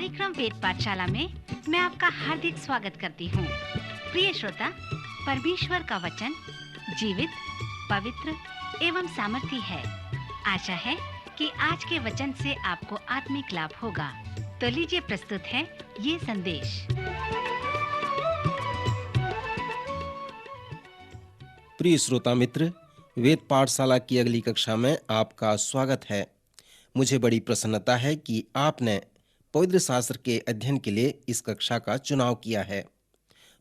कार्यक्रम वेद पाठशाला में मैं आपका हार्दिक स्वागत करती हूँ। प्रिय श्रोता, परमेश्वर का वचन जीवित, पवित्र एवं सामर्थी है। आशा है कि आज के वचन से आपको आत्मिक लाभ होगा। तो लीजिए प्रस्तुत है ये संदेश। प्रिय श्रोता मित्र, वेद पाठशाला की अगली कक्षा में आपका स्वागत है। मुझे बड़ी प्रसन्नता है कि आपने पवित्र शास्त्र के अध्ययन के लिए इस कक्षा का चुनाव किया है।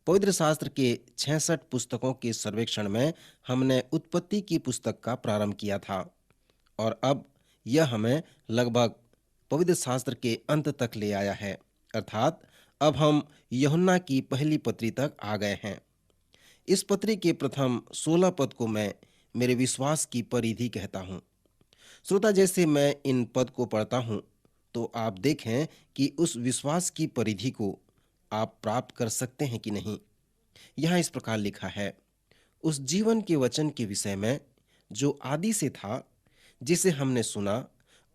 पवित्र शास्त्र के 66 पुस्तकों के सर्वेक्षण में हमने उत्पत्ति की पुस्तक का प्रारंभ किया था और अब यह हमें लगभग पवित्र शास्त्र के अंत तक ले आया है, अर्थात अब हम यूहन्ना की पहली पत्री तक आ गए हैं। इस पत्री के प्रथम 16 पद को मैं मेरे विश्वास की परिधि कहता हूँ। श्रोता, जैसे मैं इन पद को पढ़ता हूँ तो आप देखें कि उस विश्वास की परिधि को आप प्राप्त कर सकते हैं कि नहीं। यहाँ इस प्रकार लिखा है, उस जीवन के वचन के विषय में जो आदि से था, जिसे हमने सुना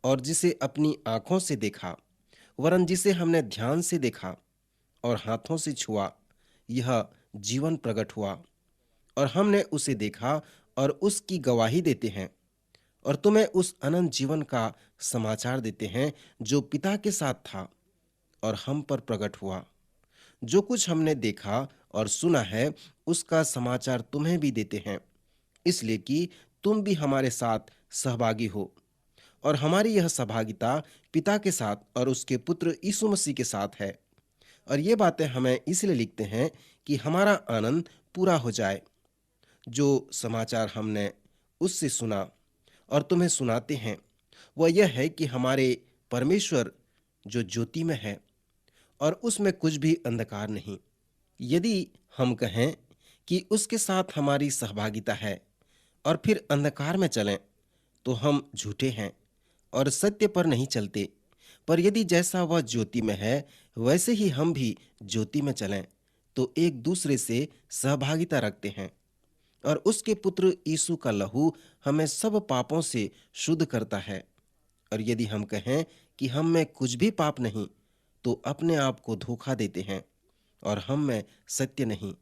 और जिसे अपनी आंखों से देखा, वरन जिसे हमने ध्यान से देखा और हाथों से छुआ, यह जीवन प्रकट हुआ और हमने उसे देखा और उसकी गवाही देते हैं और तुम्हें उस अनंत जीवन का समाचार देते हैं जो पिता के साथ था और हम पर प्रकट हुआ। जो कुछ हमने देखा और सुना है उसका समाचार तुम्हें भी देते हैं, इसलिए कि तुम भी हमारे साथ सहभागी हो और हमारी यह सहभागिता पिता के साथ और उसके पुत्र यीशु मसीह के साथ है। और ये बातें हमें इसलिए लिखते हैं कि हमारा आनंद पूरा हो जाए। जो समाचार हमने उससे सुना और तुम्हें सुनाते हैं वह यह है कि हमारे परमेश्वर जो ज्योति में है और उसमें कुछ भी अंधकार नहीं। यदि हम कहें कि उसके साथ हमारी सहभागिता है और फिर अंधकार में चलें तो हम झूठे हैं और सत्य पर नहीं चलते। पर यदि जैसा वह ज्योति में है वैसे ही हम भी ज्योति में चलें तो एक दूसरे से सहभागिता रखते हैं और उसके पुत्र यीशु का लहू हमें सब पापों से शुद्ध करता है। और यदि हम कहें कि हम में कुछ भी पाप नहीं तो अपने आप को धोखा देते हैं और हम में सत्य नहीं।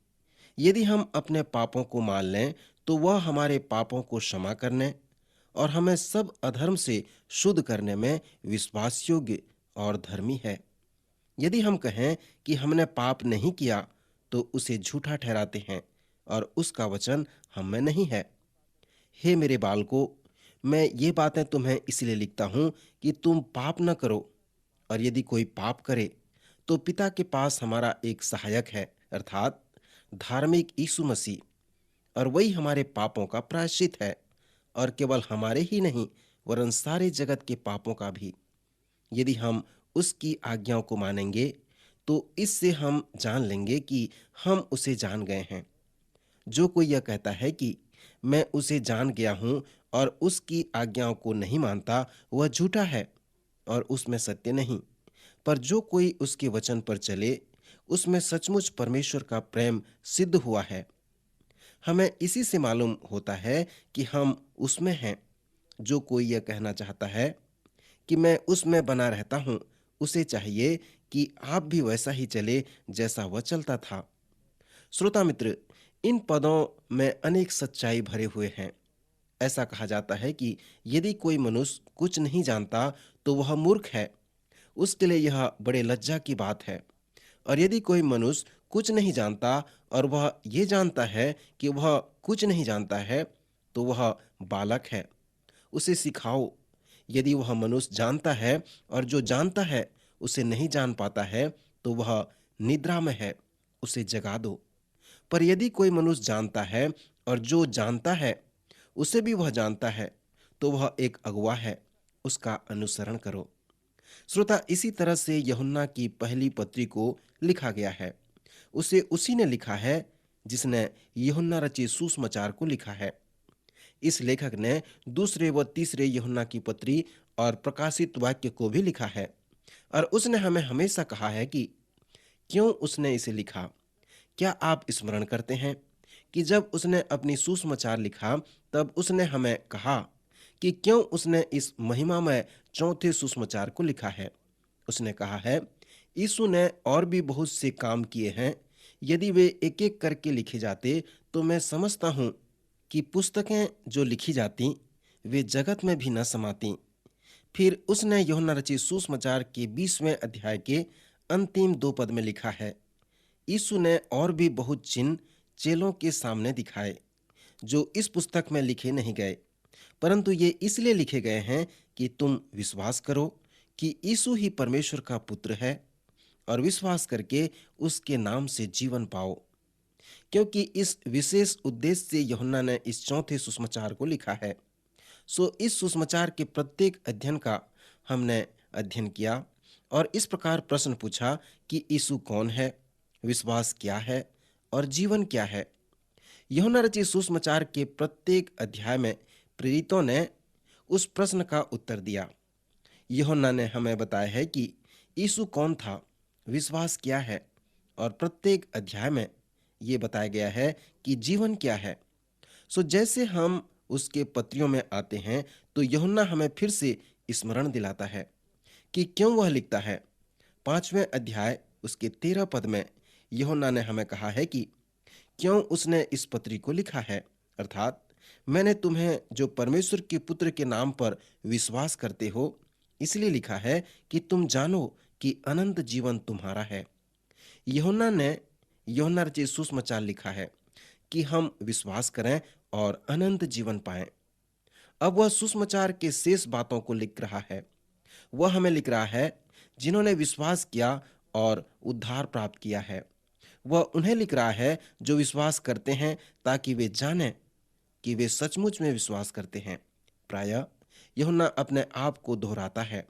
यदि हम अपने पापों को मान लें तो वह हमारे पापों को क्षमा करने और हमें सब अधर्म से शुद्ध करने में विश्वास योग्य और धर्मी है। यदि हम कहें कि हमने पाप नहीं किया तो उसे झूठा ठहराते हैं और उसका वचन हम में नहीं है। हे मेरे बालकों, मैं ये बातें तुम्हें इसलिए लिखता हूँ कि तुम पाप न करो। और यदि कोई पाप करे तो पिता के पास हमारा एक सहायक है, अर्थात धार्मिक यीशु मसीह, और वही हमारे पापों का प्रायश्चित है, और केवल हमारे ही नहीं वरन सारे जगत के पापों का भी। यदि हम उसकी आज्ञाओं को मानेंगे तो इससे हम जान लेंगे कि हम उसे जान गए हैं। जो कोई यह कहता है कि मैं उसे जान गया हूं और उसकी आज्ञाओं को नहीं मानता, वह झूठा है और उसमें सत्य नहीं। पर जो कोई उसके वचन पर चले, उसमें सचमुच परमेश्वर का प्रेम सिद्ध हुआ है। हमें इसी से मालूम होता है कि हम उसमें हैं। जो कोई यह कहना चाहता है कि मैं उसमें बना रहता हूं, उसे चाहिए कि आप भी वैसा ही चले जैसा वह चलता था। श्रोता मित्र, इन पदों में अनेक सच्चाई भरे हुए हैं। ऐसा कहा जाता है कि यदि कोई मनुष्य कुछ नहीं जानता तो वह मूर्ख है। उसके लिए यह बड़े लज्जा की बात है। और यदि कोई मनुष्य कुछ नहीं जानता और वह ये जानता है कि वह कुछ नहीं जानता है तो वह बालक है, उसे सिखाओ। यदि वह मनुष्य जानता है और जो जानता है उसे नहीं जान पाता है तो वह निद्रा में है, उसे जगा दो। पर यदि कोई मनुष्य जानता है और जो जानता है उसे भी वह जानता है तो वह एक अगुआ है, उसका अनुसरण करो। श्रोता, इसी तरह से यूहन्ना की पहली पत्री को लिखा गया है। उसे उसी ने लिखा है जिसने यूहन्ना रचित सुसमाचार को लिखा है। इस लेखक ने दूसरे व तीसरे यूहन्ना की पत्री और प्रकाशित वाक्य को भी लिखा है। और उसने हमें हमेशा कहा है कि क्यों उसने इसे लिखा। क्या आप स्मरण करते हैं कि जब उसने अपनी सुसमाचार लिखा तब उसने हमें कहा कि क्यों उसने इस महिमामय चौथे सुसमाचार को लिखा है। उसने कहा है यीशु ने और भी बहुत से काम किए हैं। यदि वे एक एक करके लिखे जाते तो मैं समझता हूँ कि पुस्तकें जो लिखी जाती वे जगत में भी न समाती। फिर उसने यूहन्ना रचित सुसमाचार के 20वें अध्याय के अंतिम 2 पद में लिखा है, यीशु ने और भी बहुत चिन्ह चेलों के सामने दिखाए जो इस पुस्तक में लिखे नहीं गए, परंतु ये इसलिए लिखे गए हैं कि तुम विश्वास करो कि यीशु ही परमेश्वर का पुत्र है और विश्वास करके उसके नाम से जीवन पाओ। क्योंकि इस विशेष उद्देश्य से यूहन्ना ने इस चौथे सुसमाचार को लिखा है। सो इस सुसमाचार के प्रत्येक अध्ययन का हमने अध्ययन किया और इस प्रकार प्रश्न पूछा कि यीशु कौन है, विश्वास क्या है और जीवन क्या है। यूहन्ना रचित सुसमाचार के प्रत्येक अध्याय में प्रेरितों ने उस प्रश्न का उत्तर दिया। यूहन्ना ने हमें बताया है कि यीशु कौन था, विश्वास क्या है और प्रत्येक अध्याय में ये बताया गया है कि जीवन क्या है। सो जैसे हम उसके पत्रियों में आते हैं तो यूहन्ना हमें फिर से स्मरण दिलाता है कि क्यों वह लिखता है। 5वें अध्याय उसके 13 पद में यूहन्ना ने हमें कहा है कि क्यों उसने इस पत्री को लिखा है, अर्थात मैंने तुम्हें जो परमेश्वर के पुत्र के नाम पर विश्वास करते हो इसलिए लिखा है कि तुम जानो कि अनंत जीवन तुम्हारा है। यूहन्ना ने यूहन्ना रचित सुसमाचार लिखा है कि हम विश्वास करें और अनंत जीवन पाएं। अब वह सुसमाचार के शेष बातों को लिख रहा है। वह हमें लिख रहा है जिन्होंने विश्वास किया और उद्धार प्राप्त किया है। वह उन्हें लिख रहा है जो विश्वास करते हैं ताकि वे जानें कि वे सचमुच में विश्वास करते हैं। प्रायः यूहन्ना अपने आप को दोहराता है।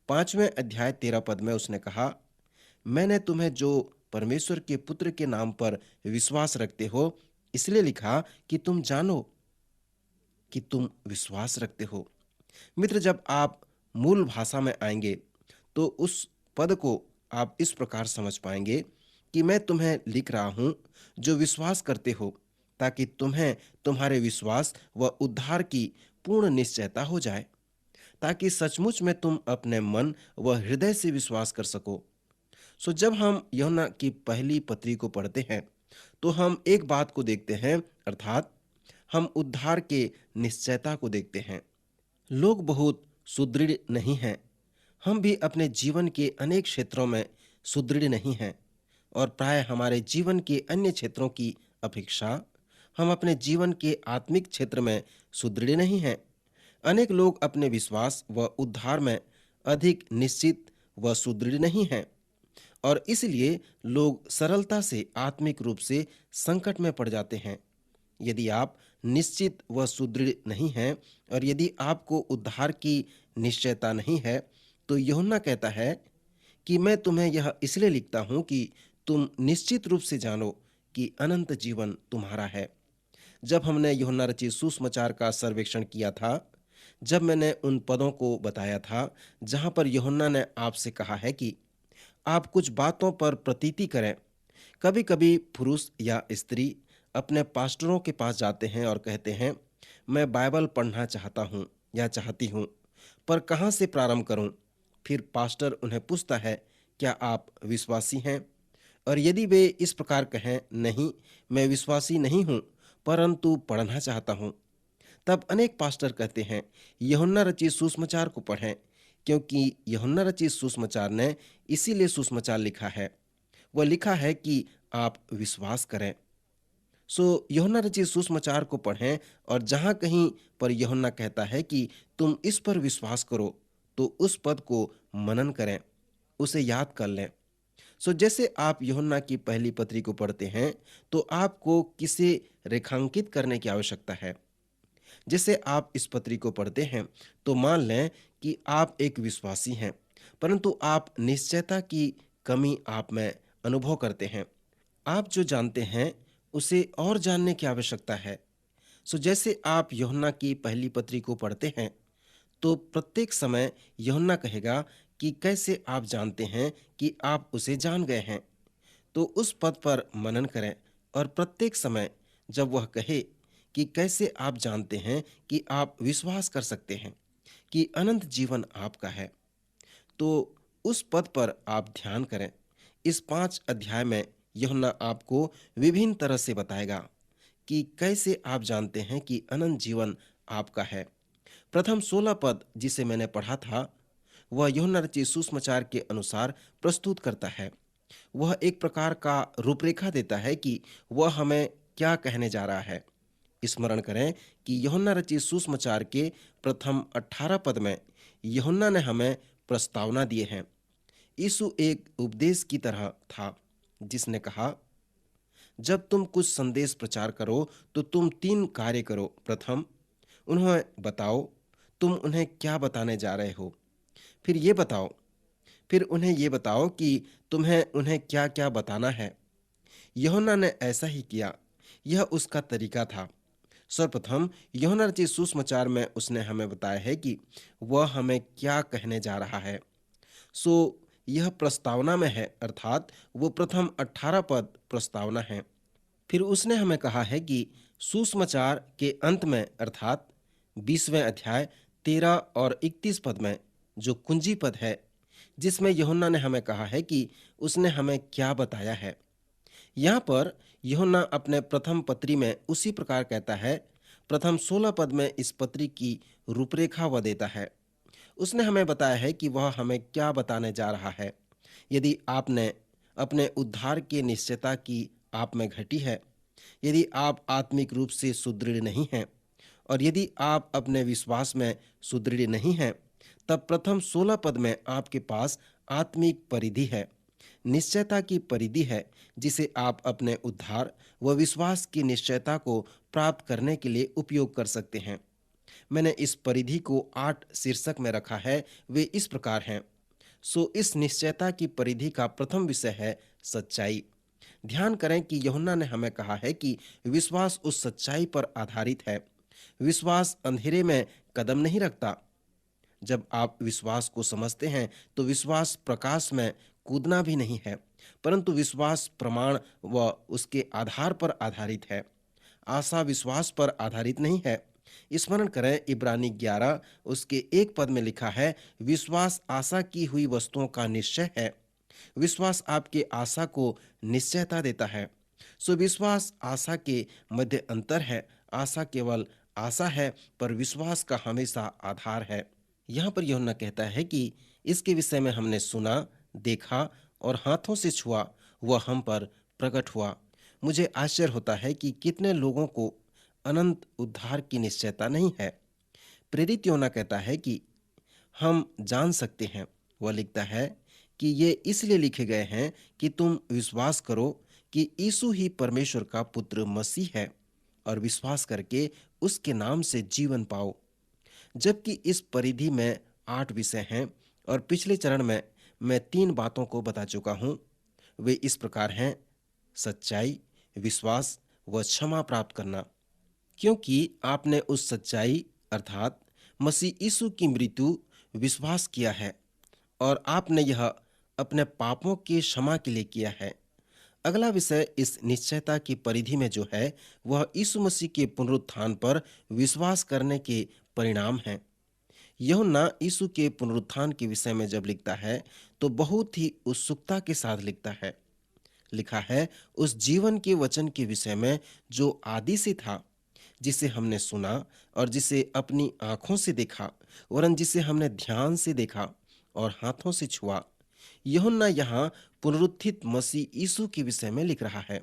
5वें अध्याय 13 पद में उसने कहा, मैंने तुम्हें जो परमेश्वर के पुत्र के नाम पर विश्वास रखते हो इसलिए लिखा कि तुम जानो कि तुम विश्वास रखते हो। मित्र, जब आप मूल भाषा में आएंगे तो उस पद को आप इस प्रकार समझ पाएंगे कि मैं तुम्हें लिख रहा हूं जो विश्वास करते हो, ताकि तुम्हें तुम्हारे विश्वास व उद्धार की पूर्ण निश्चयता हो जाए, ताकि सचमुच में तुम अपने मन व हृदय से विश्वास कर सको। सो जब हम यूहन्ना की पहली पत्री को पढ़ते हैं तो हम एक बात को देखते हैं, अर्थात हम उद्धार के निश्चयता को देखते हैं। लोग बहुत सुदृढ़ नहीं हैं। हम भी अपने जीवन के अनेक क्षेत्रों में सुदृढ़ नहीं हैं और प्राय हमारे जीवन के अन्य क्षेत्रों की अपेक्षा हम अपने जीवन के आत्मिक क्षेत्र में सुदृढ़ नहीं हैं। अनेक लोग अपने विश्वास व उद्धार में अधिक निश्चित व सुदृढ़ नहीं हैं और इसलिए लोग सरलता से आत्मिक रूप से संकट में पड़ जाते हैं। यदि आप निश्चित व सुदृढ़ नहीं हैं और यदि आपको उद्धार की निश्चयता नहीं है तो यूहन्ना कहता है कि मैं तुम्हें यह इसलिए लिखता हूं कि तुम निश्चित रूप से जानो कि अनंत जीवन तुम्हारा है। जब हमने यूहन्ना रचित सुसमाचार का सर्वेक्षण किया था, जब मैंने उन पदों को बताया था जहां पर यूहन्ना ने आपसे कहा है कि आप कुछ बातों पर प्रतीति करें। कभी कभी पुरुष या स्त्री अपने पास्टरों के पास जाते हैं और कहते हैं, मैं बाइबल पढ़ना चाहता हूँ या चाहती हूँ, पर कहाँ से प्रारंभ करूँ। फिर पास्टर उन्हें पूछता है, क्या आप विश्वासी हैं? और यदि वे इस प्रकार कहें, नहीं मैं विश्वासी नहीं हूँ परंतु पढ़ना चाहता हूँ, तब अनेक पास्टर कहते हैं, यूहन्ना रचित सुसमाचार को पढ़ें, क्योंकि यूहन्ना रचित सुसमाचार ने इसीलिए सुसमाचार लिखा है। वह लिखा है कि आप विश्वास करें। सो यूहन्ना रचित सुसमाचार को पढ़ें और जहां कहीं पर यूहन्ना कहता है कि तुम इस पर विश्वास करो तो उस पद को मनन करें, उसे याद कर लें। सो जैसे आप यूहन्ना की पहली पत्री को पढ़ते हैं तो आपको किसे रेखांकित करने की आवश्यकता है। जैसे आप इस पत्री को पढ़ते हैं तो मान लें कि आप एक विश्वासी हैं, परंतु आप निश्चयता की कमी आप में अनुभव करते हैं। आप जो जानते हैं उसे और जानने की आवश्यकता है। सो जैसे आप यूहन्ना की पहली पत्री को पढ़ते हैं तो प्रत्येक समय यूहन्ना कहेगा कि कैसे आप जानते हैं कि आप उसे जान गए हैं। तो उस पद पर मनन करें और प्रत्येक समय जब वह कहे कि कैसे आप जानते हैं कि आप विश्वास कर सकते हैं कि अनंत जीवन आपका है, तो उस पद पर आप ध्यान करें। इस 5 अध्याय में यूहन्ना आपको विभिन्न तरह से बताएगा कि कैसे आप जानते हैं कि अनंत जीवन आपका है। प्रथम 16 पद जिसे मैंने पढ़ा था, वह यूहन्ना रचित सुसमाचार के अनुसार प्रस्तुत करता है। वह एक प्रकार का रूपरेखा देता है कि वह हमें क्या कहने जा रहा है। स्मरण करें कि यूहन्ना रचित सुसमाचार के प्रथम 18 पद में यूहन्ना ने हमें प्रस्तावना दिए हैं। यीशु एक उपदेश की तरह था जिसने कहा, जब तुम कुछ संदेश प्रचार करो तो तुम 3 कार्य करो। प्रथम, उन्हें बताओ तुम उन्हें क्या बताने जा रहे हो। फिर उन्हें ये बताओ कि तुम्हें उन्हें क्या क्या बताना है। यूहन्ना ने ऐसा ही किया। यह उसका तरीका था। सर्वप्रथम यूहन्ना रचित सुसमाचार में उसने हमें बताया है कि वह हमें क्या कहने जा रहा है। यह प्रस्तावना में है, अर्थात वो प्रथम 18 पद प्रस्तावना है। फिर उसने हमें कहा है कि सुसमाचार के अंत में, अर्थात 20वें अध्याय 13 और 31 पद में जो कुंजी पद है, जिसमें यूहन्ना ने हमें कहा है कि उसने हमें क्या बताया है। यहाँ पर यूहन्ना अपने प्रथम पत्री में उसी प्रकार कहता है। प्रथम 16 पद में इस पत्री की रूपरेखा वह देता है। उसने हमें बताया है कि वह हमें क्या बताने जा रहा है। यदि आपने अपने उद्धार की निश्चयता की आप में घटी है, यदि आप आत्मिक रूप से सुदृढ़ नहीं हैं और यदि आप अपने विश्वास में सुदृढ़ नहीं हैं, तब प्रथम 16 पद में आपके पास आत्मिक परिधि है, निश्चयता की परिधि है, जिसे आप अपने उद्धार व विश्वास की निश्चयता को प्राप्त करने के लिए उपयोग कर सकते हैं। मैंने इस परिधि को 8 शीर्षक में रखा है। वे इस प्रकार हैं। इस निश्चयता की परिधि का प्रथम विषय है सच्चाई। ध्यान करें कि यूहन्ना ने हमें कहा है कि विश्वास उस सच्चाई पर आधारित है। विश्वास अंधेरे में कदम नहीं रखता। जब आप विश्वास को समझते हैं तो विश्वास प्रकाश में कूदना भी नहीं है, परंतु विश्वास प्रमाण व उसके आधार पर आधारित है। आशा विश्वास पर आधारित नहीं है। स्मरण करें, इब्रानी 11 उसके 1 पद में लिखा है, विश्वास आशा की हुई वस्तुओं का निश्चय है। विश्वास आपके आशा को निश्चयता देता है। विश्वास आशा के मध्य अंतर है। आशा केवल आशा है, पर विश्वास का हमेशा आधार है। यहाँ पर यूहन्ना कहता है कि इसके विषय में हमने सुना, देखा और हाथों से छुआ, वह हम पर प्रकट हुआ। मुझे आश्चर्य होता है कि कितने लोगों को अनंत उद्धार की निश्चयता नहीं है। प्रेरित यूहन्ना कहता है कि हम जान सकते हैं। वह लिखता है कि ये इसलिए लिखे गए हैं कि तुम विश्वास करो कि यीशु ही परमेश्वर का पुत्र मसीह है और विश्वास करके उसके नाम से जीवन पाओ। जबकि इस परिधि में 8 विषय हैं और पिछले चरण में मैं 3 बातों को बता चुका हूँ। वे इस प्रकार हैं: सच्चाई, विश्वास व क्षमा प्राप्त करना। क्योंकि आपने उस सच्चाई अर्थात मसीह यीशु की मृत्यु विश्वास किया है और आपने यह अपने पापों के क्षमा के लिए किया है। अगला विषय इस निश्चयता की परिधि में जो है, वह यीशु मसीह के पुनरुत्थान पर विश्वास करने के परिणाम हैं। यूहन्ना यीशु के पुनरुत्थान के विषय में जब लिखता है तो बहुत ही उत्सुकता के साथ लिखता है। लिखा है, उस जीवन के वचन के विषय में जो आदि से था, जिसे हमने सुना और जिसे अपनी आंखों से देखा, वरन जिसे हमने ध्यान से देखा और हाथों से छुआ। यूहन्ना यहाँ पुनरुत्थित मसीह यीशु के विषय में लिख रहा है।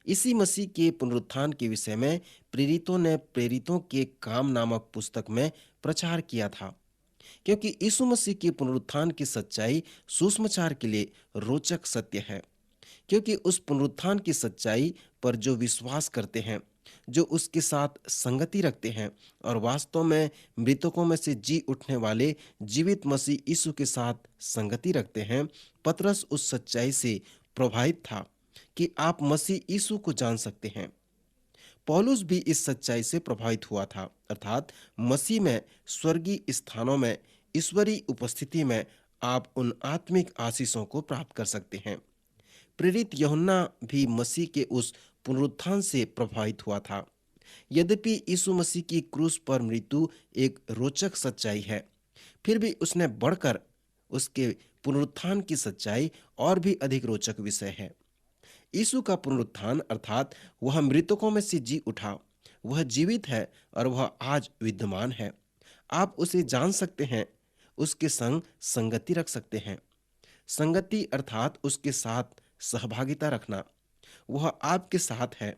इसी मसीह के पुनरुत्थान के विषय में प्रेरितों ने प्रेरितों के काम नामक पुस्तक में प्रचार किया था। क्योंकि यीशु मसीह के पुनरुत्थान की सच्चाई सुसमाचार के लिए रोचक सत्य है। क्योंकि उस पुनरुत्थान की सच्चाई पर जो विश्वास करते हैं, जो उसके साथ संगति रखते हैं और वास्तव में मृतकों में से जी उठने वाले जीवित मसीह यीशु के साथ संगति रखते हैं, पतरस उस सच्चाई से प्रभावित था कि आप मसीह यीशु को जान सकते हैं। पौलुस भी इस सच्चाई से प्रभावित हुआ था, अर्थात मसीह में स्वर्गीय स्थानों में ईश्वरीय उपस्थिति में आप उन आत्मिक आशीषों को प्राप्त कर सकते हैं। प्रेरित यूहन्ना भी मसीह के उस पुनरुत्थान से प्रभावित हुआ था। यद्यपि यीशु मसीह की क्रूस पर मृत्यु एक रोचक सच्चाई है, फिर भी उसने बढ़कर उसके पुनरुत्थान की सच्चाई और भी अधिक रोचक विषय है। यीशु का पुनरुत्थान अर्थात वह मृतकों में से जी उठा, वह जीवित है और वह आज विद्यमान है। आप उसे जान सकते हैं, उसके संग संगति रख सकते हैं। संगति अर्थात उसके साथ सहभागिता रखना। वह आपके साथ है।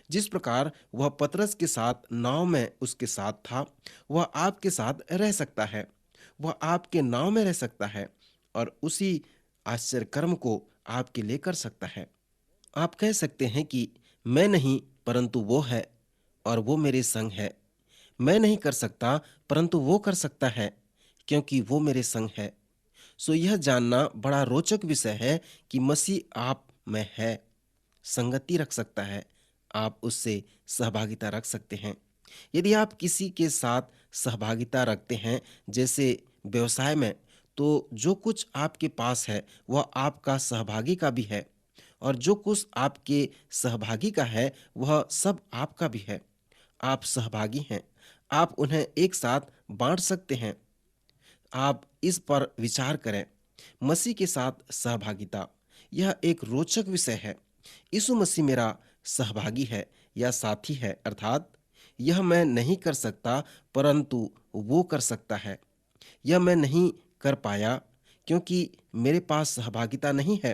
जिस प्रकार वह पतरस के साथ नाव में उसके साथ था, वह आपके साथ रह सकता है। वह आपके नाव में रह सकता है और उसी आश्चर्य कर्म को आपके लिए कर सकता है। आप कह सकते हैं कि मैं नहीं परंतु वो है और वो मेरे संग है। मैं नहीं कर सकता परंतु वो कर सकता है क्योंकि वो मेरे संग है। सो यह जानना बड़ा रोचक विषय है कि मसीह आप में है, संगति रख सकता है, आप उससे सहभागिता रख सकते हैं। यदि आप किसी के साथ सहभागिता रखते हैं, जैसे व्यवसाय में, तो जो कुछ आपके पास है वह आपका सहभागी का भी है और जो कुछ आपके सहभागी का है वह सब आपका भी है। आप सहभागी हैं, आप उन्हें एक साथ बांट सकते हैं। आप इस पर विचार करें। मसीह के साथ सहभागिता, यह एक रोचक विषय है। यीशु मसीह मेरा सहभागी है या साथी है, अर्थात यह मैं नहीं कर सकता परंतु वो कर सकता है। यह मैं नहीं कर पाया क्योंकि मेरे पास सहभागिता नहीं है,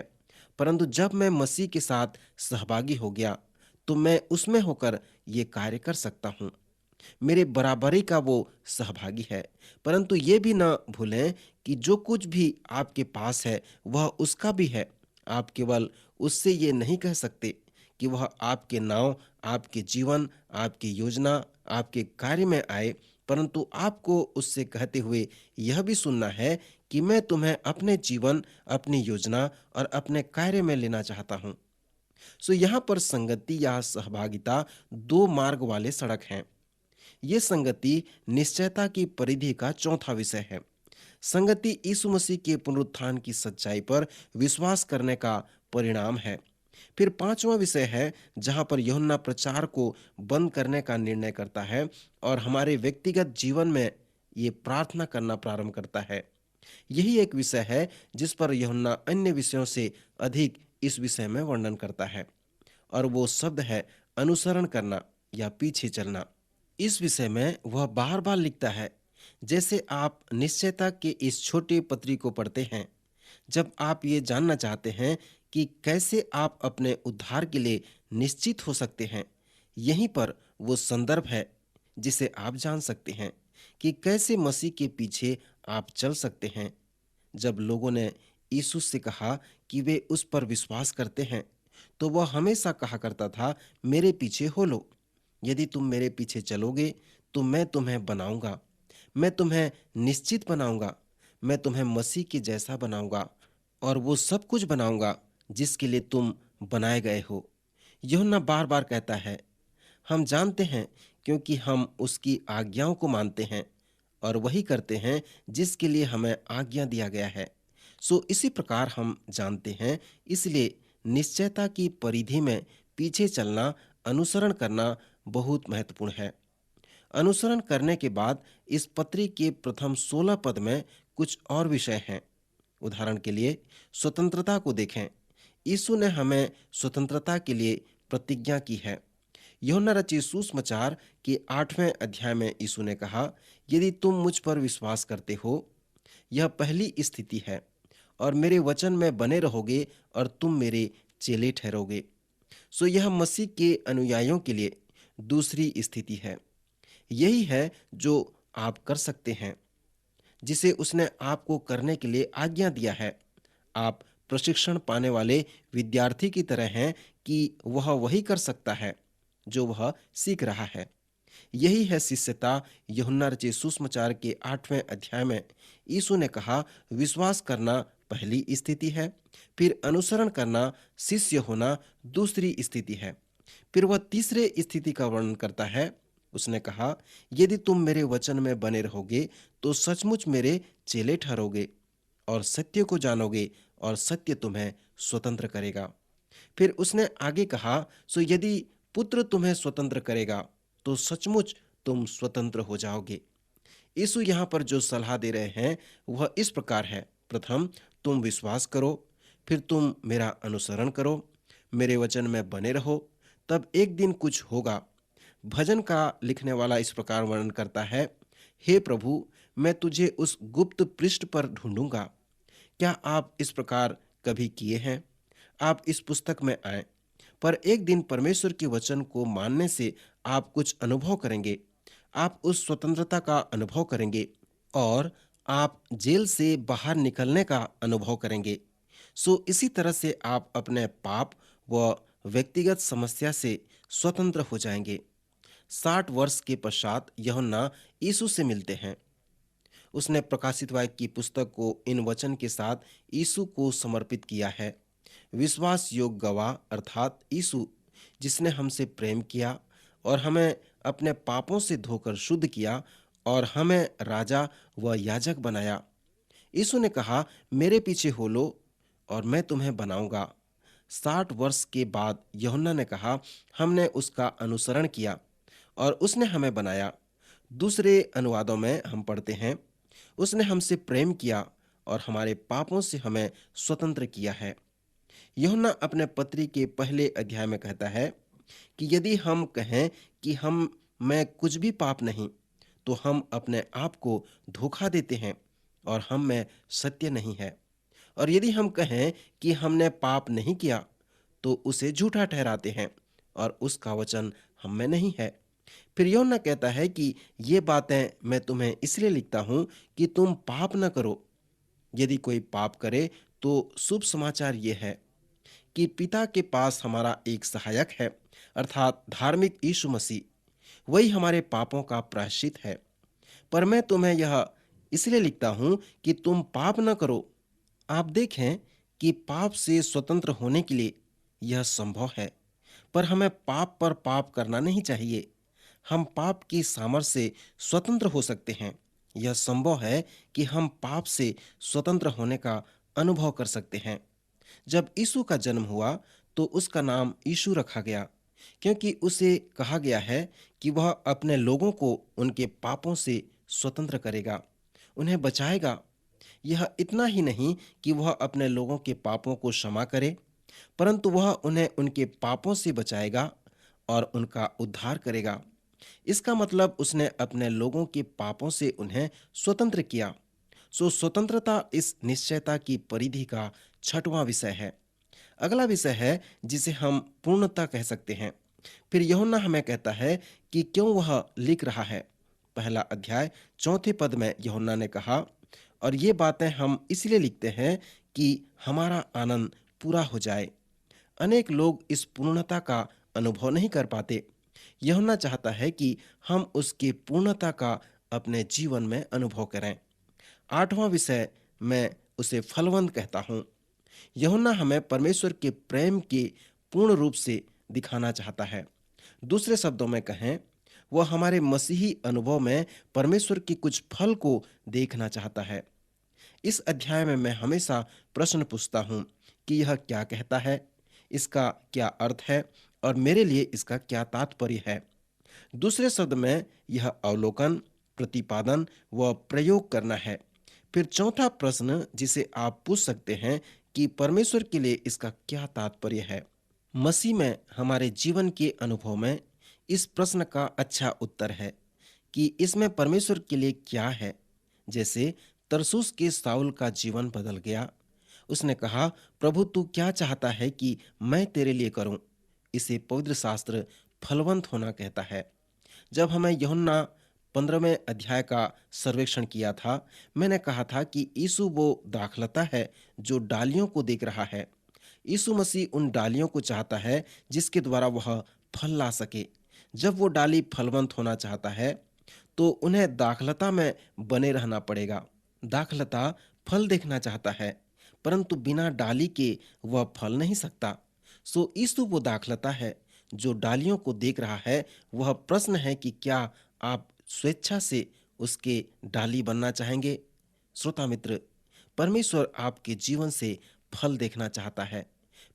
परंतु जब मैं मसीह के साथ सहभागी हो गया तो मैं उसमें होकर ये कार्य कर सकता हूँ। मेरे बराबरी का वो सहभागी है। परंतु ये भी ना भूलें कि जो कुछ भी आपके पास है वह उसका भी है। आप केवल उससे ये नहीं कह सकते कि वह आपके नाव, आपके जीवन, आपकी योजना, आपके कार्य में आए, परंतु आपको उससे कहते हुए यह भी सुनना है कि मैं तुम्हें अपने जीवन, अपनी योजना और अपने कार्य में लेना चाहता हूँ। सो यहाँ पर संगति या सहभागिता दो मार्ग वाले सड़क हैं। ये संगति निश्चयता की परिधि का चौथा विषय है। संगति यीशु मसीह के पुनरुत्थान की सच्चाई पर विश्वास करने का परिणाम है। फिर पांचवा विषय है जहां पर यूहन्ना प्रचार को बंद करने का निर्णय करता है और हमारे व्यक्तिगत जीवन में ये प्रार्थना करना प्रारंभ करता है। यही एक विषय है जिस पर यूहन्ना अन्य विषयों से अधिक इस विषय में वर्णन करता है और वो शब्द है अनुसरण करना या पीछे चलना। इस विषय में वह बार बार लिखता है। जैसे आप निश्चयता के इस छोटे पत्री को पढ़ते हैं, जब आप ये जानना चाहते हैं कि कैसे आप अपने उद्धार के लिए निश्चित हो सकते हैं, यहीं पर वो संदर्भ है जिसे आप जान सकते हैं कि कैसे मसीह के पीछे आप चल सकते हैं। जब लोगों ने यीशु से कहा कि वे उस पर विश्वास करते हैं, तो वह हमेशा कहा करता था, मेरे पीछे हो लो। यदि तुम मेरे पीछे चलोगे तो मैं तुम्हें बनाऊंगा, मैं तुम्हें निश्चित बनाऊंगा, मैं तुम्हें मसीह के जैसा बनाऊंगा और वो सब कुछ बनाऊंगा जिसके लिए तुम बनाए गए हो। यूहन्ना बार बार कहता है, हम जानते हैं क्योंकि हम उसकी आज्ञाओं को मानते हैं और वही करते हैं जिसके लिए हमें आज्ञा दिया गया है। सो इसी प्रकार हम जानते हैं, इसलिए निश्चयता की परिधि में पीछे चलना, अनुसरण करना बहुत महत्वपूर्ण है। अनुसरण करने के बाद इस पत्री के प्रथम 16 पद में कुछ और विषय हैं। उदाहरण के लिए स्वतंत्रता को देखें। यीशु ने हमें स्वतंत्रता के लिए प्रतिज्ञा की है। यूहन्ना रचित सुसमाचार के 8वें अध्याय में यीशु ने कहा, यदि तुम मुझ पर विश्वास करते हो, यह पहली स्थिति है, और मेरे वचन में बने रहोगे और तुम मेरे चेले ठहरोगे। सो यह मसीह के अनुयायियों के लिए दूसरी स्थिति है। यही है जो आप कर सकते हैं, जिसे उसने आपको करने के लिए आज्ञा दिया है। आप प्रशिक्षण पाने वाले विद्यार्थी की तरह हैं कि वह वही कर सकता है जो वह सीख रहा है। यही है शिष्यता। यूहन्ना रचित सुसमाचार के 8वें अध्याय में यीशु ने कहा, विश्वास करना पहली स्थिति है, फिर अनुसरण करना, शिष्य होना दूसरी स्थिति है। फिर वह तीसरे स्थिति का वर्णन करता है। उसने कहा, यदि तुम मेरे वचन में बने रहोगे तो सचमुच मेरे चेले ठहरोगे और सत्य को जानोगे और सत्य तुम्हें स्वतंत्र करेगा। फिर उसने आगे कहा, सो यदि पुत्र तुम्हें स्वतंत्र करेगा तो सचमुच तुम स्वतंत्र हो जाओगे। यीशु यहाँ पर जो सलाह दे रहे हैं वह इस प्रकार है, प्रथम तुम विश्वास करो, फिर तुम मेरा अनुसरण करो, मेरे वचन में बने रहो, तब एक दिन कुछ होगा। भजन का लिखने वाला इस प्रकार वर्णन करता है, हे प्रभु, मैं तुझे उस गुप्त पृष्ठ पर ढूंढूंगा। क्या आप इस प्रकार कभी किए हैं? आप इस पुस्तक में आए, पर एक दिन परमेश्वर के वचन को मानने से आप कुछ अनुभव करेंगे। आप उस स्वतंत्रता का अनुभव करेंगे और आप जेल से बाहर निकलने का अनुभव करेंगे। सो इसी तरह से आप अपने पाप व व्यक्तिगत समस्या से स्वतंत्र हो जाएंगे। 60 वर्ष के पश्चात यूहन्ना यीशु से मिलते हैं। उसने प्रकाशित वाक्य की पुस्तक को इन वचन के साथ यीशु को समर्पित किया है, विश्वास योग्य गवाह अर्थात यीशु, जिसने हमसे प्रेम किया और हमें अपने पापों से धोकर शुद्ध किया और हमें राजा व याजक बनाया। यीशु ने कहा, मेरे पीछे हो लो और मैं तुम्हें बनाऊंगा। 60 वर्ष के बाद यूहन्ना ने कहा, हमने उसका अनुसरण किया और उसने हमें बनाया। दूसरे अनुवादों में हम पढ़ते हैं, उसने हमसे प्रेम किया और हमारे पापों से हमें स्वतंत्र किया है। यूहन्ना अपने पत्री के पहले अध्याय में कहता है कि यदि हम कहें कि हम में कुछ भी पाप नहीं, तो हम अपने आप को धोखा देते हैं और हम में सत्य नहीं है। और यदि हम कहें कि हमने पाप नहीं किया, तो उसे झूठा ठहराते हैं और उसका वचन हम में नहीं है। फिर यूहन्ना कहता है कि ये बातें मैं तुम्हें इसलिए लिखता हूं कि तुम पाप न करो। यदि कोई पाप करे तो शुभ समाचार ये है कि पिता के पास हमारा एक सहायक है, अर्थात धार्मिक यीशु मसीह। वही हमारे पापों का प्रायश्चित है। पर मैं तुम्हें यह इसलिए लिखता हूं कि तुम पाप न करो। आप देखें कि पाप से स्वतंत्र होने के लिए यह संभव है, पर हमें पाप पर पाप करना नहीं चाहिए। हम पाप की सामर्थ्य से स्वतंत्र हो सकते हैं। यह संभव है कि हम पाप से स्वतंत्र होने का अनुभव कर सकते हैं। जब यीशु का जन्म हुआ तो उसका नाम यीशु रखा गया, क्योंकि उसे कहा गया है कि वह अपने लोगों को उनके पापों से स्वतंत्र करेगा, उन्हें बचाएगा। यह इतना ही नहीं कि वह अपने लोगों के पापों को क्षमा करे, परंतु वह उन्हें उनके पापों से बचाएगा और उनका उद्धार करेगा। इसका मतलब उसने अपने लोगों के पापों से उन्हें स्वतंत्र किया। सो स्वतंत्रता इस निश्चयता की परिधि का 6वां विषय है। अगला विषय है जिसे हम पूर्णता कह सकते हैं। फिर यूहन्ना हमें कहता है कि क्यों वह लिख रहा है। पहला अध्याय 4 पद में यूहन्ना ने कहा, और ये बातें हम इसलिए लिखते हैं कि हमारा आनंद पूरा हो जाए। अनेक लोग इस पूर्णता का अनुभव नहीं कर पाते। यूहन्ना चाहता है कि हम उसकी पूर्णता का अपने जीवन में अनुभव करें। 8वां विषय मैं उसे फलवंत कहता हूं। यूहन्ना हमें परमेश्वर के प्रेम के पूर्ण रूप से दिखाना चाहता है। दूसरे शब्दों में कहें, वह हमारे मसीही अनुभव में परमेश्वर के कुछ फल को देखना चाहता है। इस अध्याय में मैं हमेशा प्रश्न पूछता हूं कि यह क्या कहता है, इसका क्या अर्थ है और मेरे लिए इसका क्या तात्पर्य है। दूसरे शब्द में यह अवलोकन, प्रतिपादन व प्रयोग करना है। फिर चौथा प्रश्न जिसे आप पूछ सकते हैं कि परमेश्वर के लिए इसका क्या तात्पर्य है। मसीह में हमारे जीवन के अनुभव में इस प्रश्न का अच्छा उत्तर है कि इसमें परमेश्वर के लिए क्या है। जैसे तरसुस के साउल का जीवन बदल गया। उसने कहा, प्रभु तू क्या चाहता है कि मैं तेरे लिए करूं। इसे पवित्र शास्त्र फलवंत होना कहता है। जब हमें यूहन्ना 15वें अध्याय का सर्वेक्षण किया था, मैंने कहा था कि यीशु वो दाखलता है जो डालियों को देख रहा है। यीशु मसीह उन डालियों को चाहता है जिसके द्वारा वह फल ला सके। जब वो डाली फलवंत होना चाहता है तो उन्हें दाखलता में बने रहना पड़ेगा। दाखलता फल देखना चाहता है, परंतु बिना डाली के वह फल नहीं सकता। सो यीशु वो दाखलता है जो डालियों को देख रहा है। वह प्रश्न है कि क्या आप स्वेच्छा से उसके डाली बनना चाहेंगे। श्रोता मित्र, परमेश्वर आपके जीवन से फल देखना चाहता है।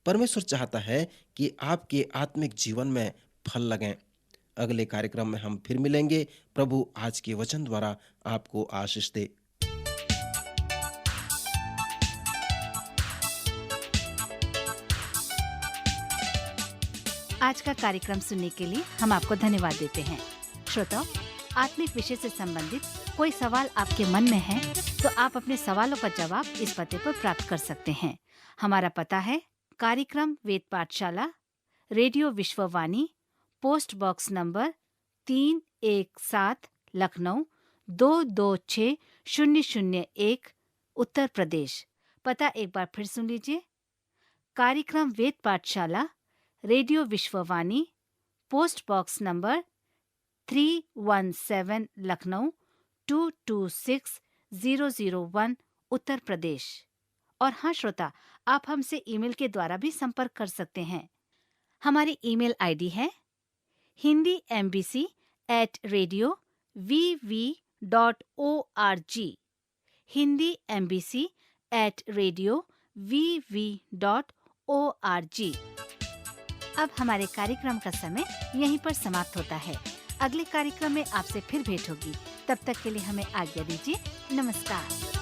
परमेश्वर चाहता है कि आपके आत्मिक जीवन में फल लगें। अगले कार्यक्रम में हम फिर मिलेंगे। प्रभु आज के वचन द्वारा आपको आशीष दे। आज का कार्यक्रम सुनने के लिए हम आपको धन्यवाद देते हैं। श्रोताओ, आत्मिक विषय से संबंधित कोई सवाल आपके मन में है तो आप अपने सवालों का जवाब इस पते पर प्राप्त कर सकते हैं। हमारा पता है कार्यक्रम Ved Pathshala, radio Vishwavani, post box number 317, Lucknow 226001, Uttar Pradesh. पता एक बार फिर सुन लीजिए। कार्यक्रम Ved Pathshala, radio Vishwavani, post box number 317, Lucknow 226001, Uttar Pradesh. और हाँ श्रोता, आप हमसे ईमेल के द्वारा भी संपर्क कर सकते हैं। हमारी ईमेल आईडी है hindiembassy@radio.vv.org, hindiembassy@radio.vv.org। अब हमारे कार्यक्रम का समय यहीं पर समाप्त होता है। अगले कार्यक्रम में आपसे फिर भेंट होगी। तब तक के लिए हमें आज्ञा दीजिए। नमस्कार।